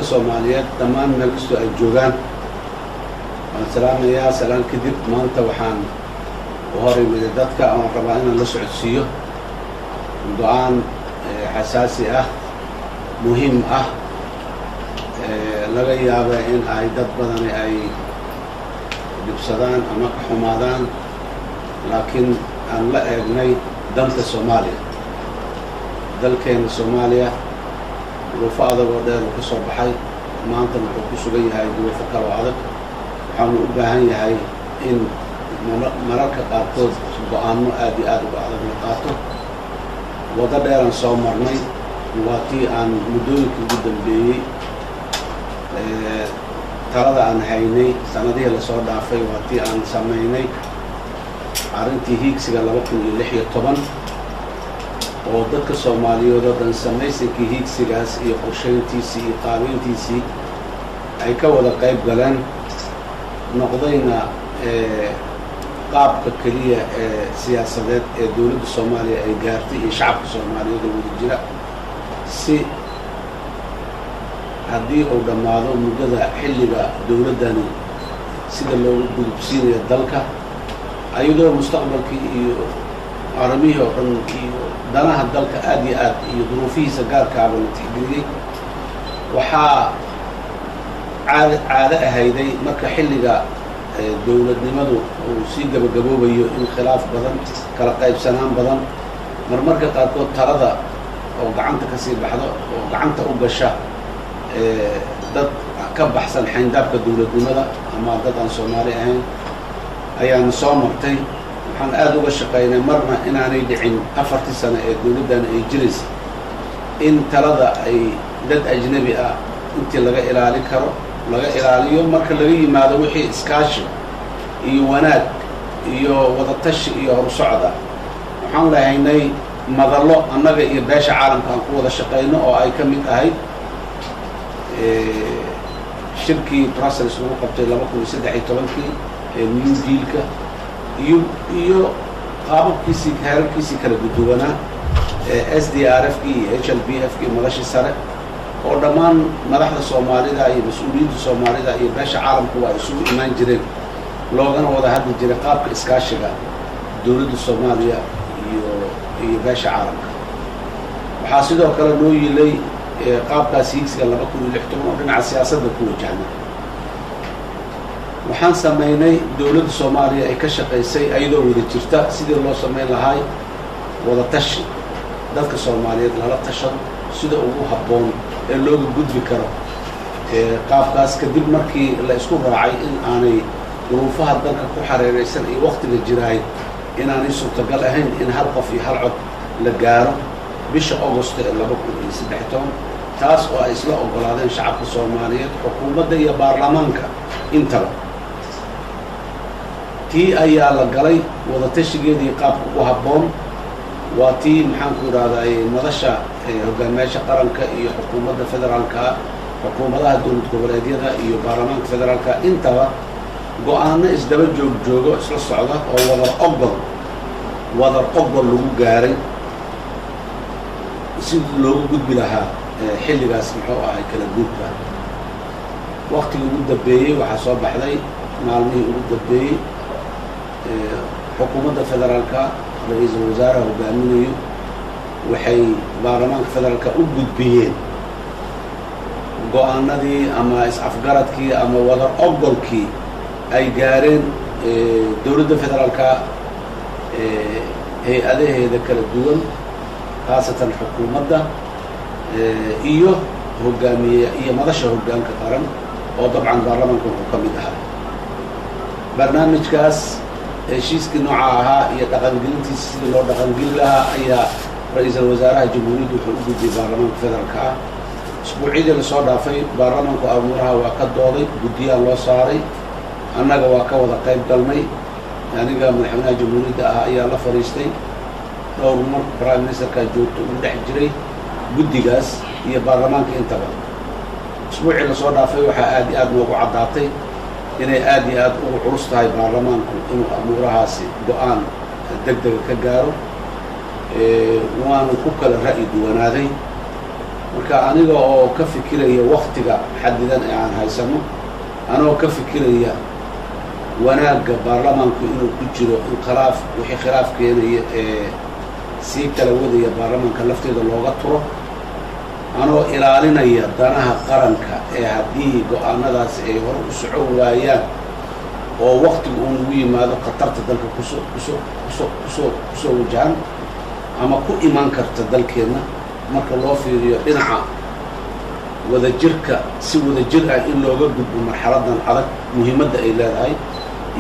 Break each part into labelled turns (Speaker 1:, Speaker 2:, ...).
Speaker 1: dadka Soomaaliyeed dhammaan meel kasta ay joogaan waan salaamayaa salaan kadib maanta waxaan u horeeyay dadka aan rabaa inaan la socodsiiyo go'aan xasaasi ah muhiim ah laga yaabo in ay dad badan ay dibsadaan ama ka xumaadaan laakiin aan la eegnay dalka Soomaaliya dalkeena Soomaaliya duruufo adag oo dheer ka soo baxay maanta wuxuu ku sugan yahay duruufo kale oo adag waxaan u baahan yahay in mararka qaarkood go'aano aad iyo aad u adag la qaato wada dheeran soo marnay waa tii aan muddooyinkii ugu dambeeyey talada aan haynay sanadihii la soo dhaafay waa tii aan samaynay arrintii hiigsiga 2016 oo dadka Soomaaliyeed oo dhan samaysinkii hiigsigaas iyo qorsheyntiisii iyo qaabeyntiisii ay ka wada qayb galeen noqdayna qaabka kaliya ee siyaasadeed ee dawladda Soomaaliya ay gaartay iyo shacabka Soomaaliyeed oo wada jira si haddii uu dhammaado muddada xilliga dawladdani sida loogu gudubsiinayo dalka ayadoo mustaqbalkii iyo arrimihii oo dhan iyo danaha dalka aad iyo aad iyo duruufihiisa gaarkaaba la tixgeliyey waxaa caado ahayday marka xilliga dawladnimadu uu sii gabagaboobayo in khilaaf badan kala qaybsanaan badan marmarka qaarkood talada oo gacanta ka sii baxdo oo gacanta u gasha dad ka baxsan xayndaabka dawladnimada ama dad aan Soomaali ahayn ayaan soo martay waxaan aad uga shaqeynay marna inaanay dhicin 4 sano ee dawladdan ay jiraysa in talada ay dad ajnabi ah intii laga ilaalin karo laga ilaaliyo marka laga yimaado wixii iskaashi iyo wanaag iyo wada tashi iyo horsocda waxaan leeyahay madallo annaga iyo beesha caalamka aan ku wada shaqeyno oo ay ka mid ahayd shirkii Brussels lagu qabtay 2013 ee New Deal-ka iyo qaababkiisii heerarkiisii kala duwanaa SDRF iyo HLBF iyo madashii sare oo dhammaan madaxda Soomaalida iyo mas'uuliyiinta Soomaalida iyo beesha caalamku waa isugu imaan jireen loogana wada hadli jiray qaabka iskaashiga dawladda Soomaaliya iyo beesha caalamka waxaa sidoo kale loo yilay qaabkaas hiigsiga 2016 oo dhinaca siyaasadda ku wajahna waxaan sameynay dawladda Soomaaliya ay ka shaqeysay ayadoo wada jirta sidii loo sameyn lahaa wada tashi dadka Soomaaliyeed lala tashado sida ugu habboon ee looga gudbi karo qaabkaas kadib markii la isku raacay in aanay duruufaha dalka ku xareeraysan iyo waqtiga jiraay inaanay suurtagal ahayn in hal qof iyo hal cod la gaaro bisha August ee 2013 taas oo ay isla ogolaadeen shacabka Soomaaliyeed xukuumadda iyo baarlamaanka intaba tii ayaa la galay wada tashigeedii qaabka ugu habboon waa tii maxaan ku yiraahdaa madasha hogaamiyaasha qaranka iyo xukuumadda federaalka xukuumadaha dawlad goboleedyada iyo baarlamaanka federaalka intaba go'aano isdaba joogo isla socda oo wadar ogol lagu gaaray si loogu gudbi lahaa xilligaas muxuu ahay kala guurka waqtigii ugu dambeeyey waxaa soo baxday maalmihii ugu dambeeyey xukuumadda federaalka ra'iisul wasaaraha hogaaminayo waxay baarlamaanka federaalka u gudbiyeen go'aanadii ama is-afgaradkii ama wadar ogolkii ay gaareen dawladda federaalka hay-adaheeda kala duwan khaasatan xukuumadda iyo hogaamiye iyo madasha hoggaanka qaran oo dabcan baarlamaanka wuxuu ka mid ahaa barnaamijkaas heshiiskii nooca ahaa iyo dhaqangelintiisa sidii loo dhaqangeli lahaa ayaa ra'iisul wasaaraha jamhuuriyadda wuxuu u gudbiyey baarlamaanka federaalka ah usbuucyadii lasoo dhaafay baarlamaanku amuuraha waa ka dooday guddiyaha loo saaray annaga waa ka wada qayb galnay aniga madaxweynaha jamhuuriyadda ah ayaa la fariistay dhowr mar prime ministerka joogto uu dhex jiray guddigaas iyo baarlamaanka intaba usbuucii lasoo dhaafay waxaa aad iyo aad noogu caddaatay inay aad iyo aad ugu culus tahay baarlamaanku inuu amuurahaasi go'aan degdega ka gaaro waanu ku kala ra'yi duwanaaday marka aniga oo ka fikiraya waqtiga xadidan ee aan haysano anoo ka fikiraya wanaagga baarlamaanku inuu ku jiro in wixii khilaaf keenaya ee sii kala wadaya baarlamaanka lafteeda looga turo anoo ilaalinaya danaha qaranka ee haddii go-aanadaasi ay hore u socon waayaan oo waqtigu uu nagu yimaado khatarta dalka kusoo wajahan ama ku imaan karta dalkeenna marka loo fiiriyo dhinaca wadajirka si wadajir ah in looga gudbo marxaladan adag muhiimadda ay leedahay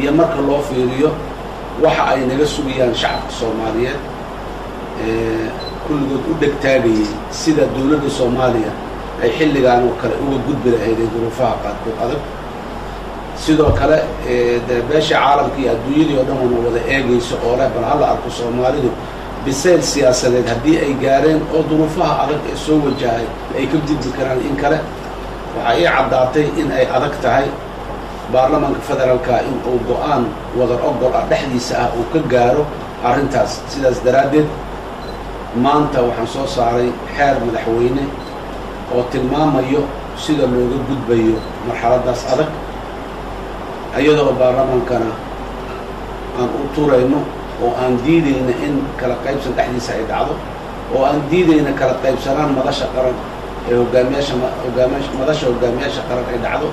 Speaker 1: iyo marka loo fiiriyo waxa ay naga sugayaan shacabka Soomaaliyeed kulligood u dhegtaagayay sida dawladda Soomaaliya ay xilligan oo kale uga gudbi lahayd duruufaha qaarkood adag sidoo kale beesha caalamka iyo adduunyada oo dhan wada eegayso oo leh bal hal arko Soomaalidu bisayl siyaasadeed haddii ay gaareen oo duruufaha adag ee soo wajahay ay ka gudbi karaan in kale waxa ay caddaatay in ay adag tahay baarlamaanka federaalka in uu go'aan wada ogol ah dhexdiisa ah uu ka gaaro arrintaas sidaas daraaddeed maanta waxaan soo saaray xeer madaxweyne oo tilmaamayo sida looga gudbayo marxaladaas adag ayadoo baarlamaankana aan u turayno oo aan diidayna in kala qaybsan dhexdiisa ay dhacdo oo aan diidayna kala qaybsanaan madasha qaran ee hogaamiyaasha qaran ay dhacdo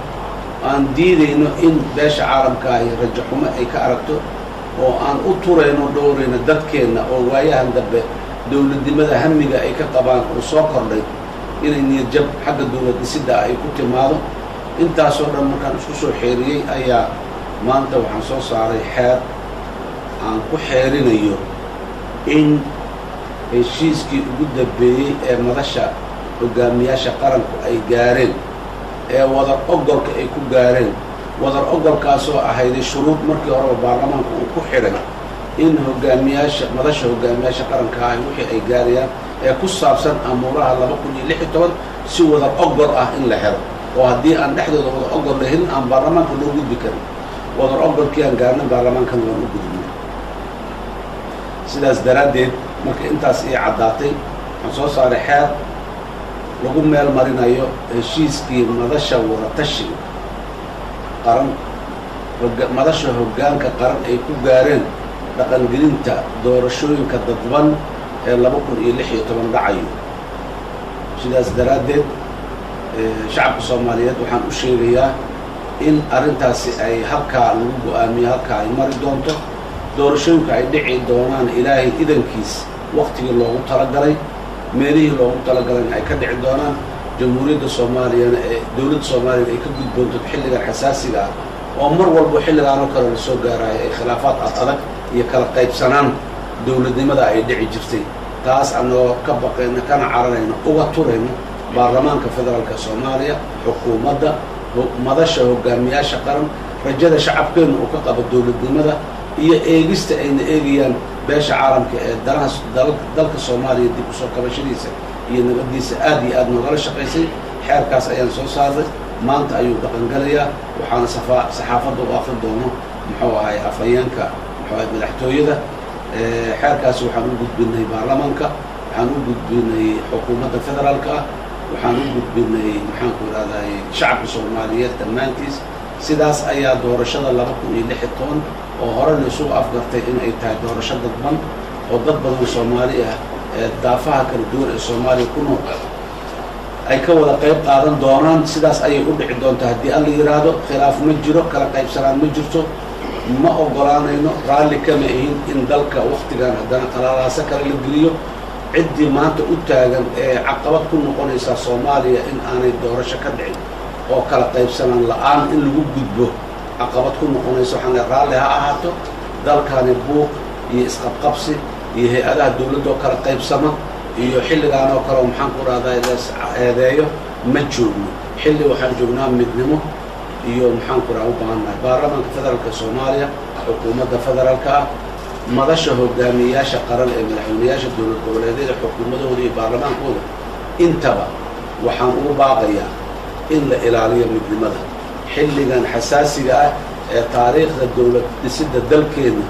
Speaker 1: aan diidayno in beesha caalamka ay rajo xumo ay ka aragto oo aan u turayno dhowrayna dadkeenna oo waayahan dambe dawladnimada hamiga ay ka qabaan oo soo kordhay inay niyadjab xagga dawlad dhisidda ay ku timaado intaasoo dhan markaan isku soo xeeriyey ayaa maanta waxaan soo saaray xeer aan ku xeerinayo in heshiiskii ugu dambeeyey ee madasha hogaamiyaasha qaranku ay gaareen ee wadar ogolka ay ku gaareen wadar ogolkaasoo ahayday shuruud markii horeba baarlamaanku uu ku xidhay in madasha hogaamiyaasha qaranka ah wixii ay gaarayaan ee ku saabsan amuuraha 2016 si wadar ogol ah in la helo oo haddii aan dhexdooda wada ogol la helin aan baarlamaanka loo gudbi karin wadar ogolkii aan gaarnay baarlamaankan waan u gudbinay sidaas daraaddeed marka intaas ii caddaatay waxaan soo saaray xeer lagu meel marinayo heshiiskii madasha wadatashiga qaran madasha hoggaanka qaran ay ku gaareen dhaqangelinta doorashooyinka dadban ee 2016 dhacayo sidaas daraaddeed shacabka Soomaaliyeed waxaan u sheegayaa in arrintaasi ay halkaa lagu go'aamiyo halkaa ay mari doonto doorashooyinka ay dhici doonaan ilaahay idankiis waqtigii loogu talagalay meelihii loogu talagalayna ay ka dhici doonaan jamhuuriyadda Soomaaliyana ee dawladda Soomaaliya ay ka gudboonto xilligan xasaasiga ah oo mar walba xilligan oo kale la soo gaarayo ay khilaafaad adag iyo kala qaybsanaan dawladnimada ay dhici jirtay taas anoo ka baqayna kana cararayna uga turayna baarlamaanka federaalka Soomaaliya xukuumadda madasha hogaamiyaasha qaran rajada shacabkeena uu ka qabo dawladnimada iyo eegista ayna eegayaan beesha caalamka ee dalka Soomaaliya dib u soo kabashadiisa iyo nabadiisa aad iyo aad nogala shaqaysay xeerkaas ayaan soo saaray maanta ayuu dhaqan galayaa waxaana saxaafadda u akhrin doono muxuu ahay afhayeenka madaxtooyada xeerkaas waxaan u gudbinay baarlamaanka waxaan u gudbinay xukuumadda federaalka waxaan u gudbinay maxaan ku raadayay shacabka Soomaaliyeed dhammaantiis sidaas ayaa doorashada 2016 oo hore la isugu afgartay in ay tahay doorasho dadban oo dad badan Soomaali ah ee daafaha kala duwan ee Soomaaliya ku nool ay ka wada qayb qaadan doonaan sidaas ayay u dhici doontaa haddii aan la yiraahdo khilaaf ma jiro kala qaybsanaan ma jirto ma ogolaanayno raalli kama ahin in dalka waqtigan haddana qalalaasa kale la geliyo ciddii maanta u taagan ee caqabad ku noqonaysa Soomaaliya in aanay doorasho ka dhicin oo kala qaybsanaan la'aan in lagu gudbo caqabad ku noqonaysa waxaan raalli ha ahaato dalkani buuq iyo isqabqabsi iyo hay'adaha dawladda oo kala qaybsama iyo xilligan oo kale maxaan ku raadayay eedeeyo ma joogno xilli waxaan joognaa midnimo iyo maxaan ku raadayay u baahannahay baarlamaanka federaalka Soomaaliya xukuumadda federaalka madasha hogaamiyaasha qaran ee madaxweynayaasha dawlad goboleedyada xukuumadooda iyo baarlamaankooda intaba waxaan ugu baaqayaa in la ilaaliyo midnimada xilligan xasaasiga ah ee taariikhda dawlad dhisidda dalkeena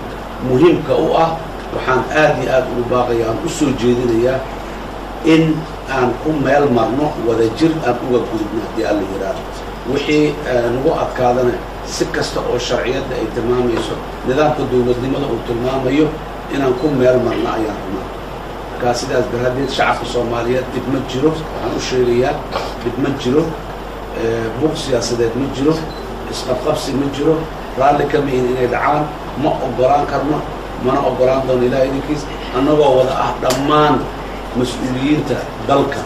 Speaker 1: muhiimka u ah waxaan aad iyo aad ugu baaqayaa aan u soo jeedinayaa in aan ku meel marno wadajir aan uga gudubno haddii alla yidhaahdo wixii nagu adkaadana si kasta oo sharciyadda ay tilmaamayso nidaamka dowladnimada uu tilmaamayo inaan ku meel marno ayaan rabnaa markaa sidaas daraaddeed shacabka soomaaliyeed dib ma jiro waxaan u sheegayaa dib ma jiro buuq siyaasadeed ma jiro isqabqabsi ma jiro raalli kama ihin inay dhacaan ma ogolaan karno mana ogolaan doono ilaah idinkiis annagoo wada ah dhammaan mas-uuliyiinta dalka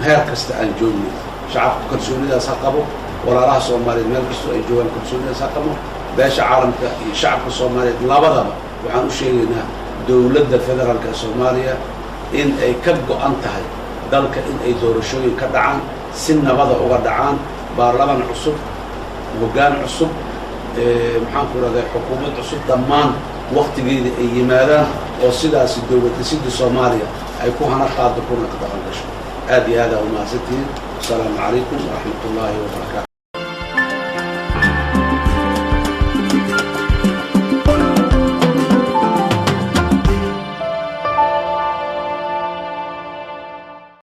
Speaker 1: heer kasta aan joogno shacabka kalsoonidaas ha qabo walaalaha soomaaliyeed meel kastoo ay joogaan kalsoonidaas ha qabo beesha caalamka iyo shacabka soomaaliyeed labadaba waxaan u sheegaynaa dowladda federaalka ee soomaaliya in ay ka go-an tahay dalka in ay doorashooyin ka dhacaan si nabada uga dhacaan baarlamaan cusub hoggaan cusub maxaan ku rahday xukuumad cusub dhammaan waktigeeda ay yimaadaan oo sidaasi dowlad dhisidda soomaaliya ay ku hana qaado kuna ka dhaqan gasho aad iyo aad aa umahadsantihiin asalaamu calaykum waraxmat ullaahi wabarakaatu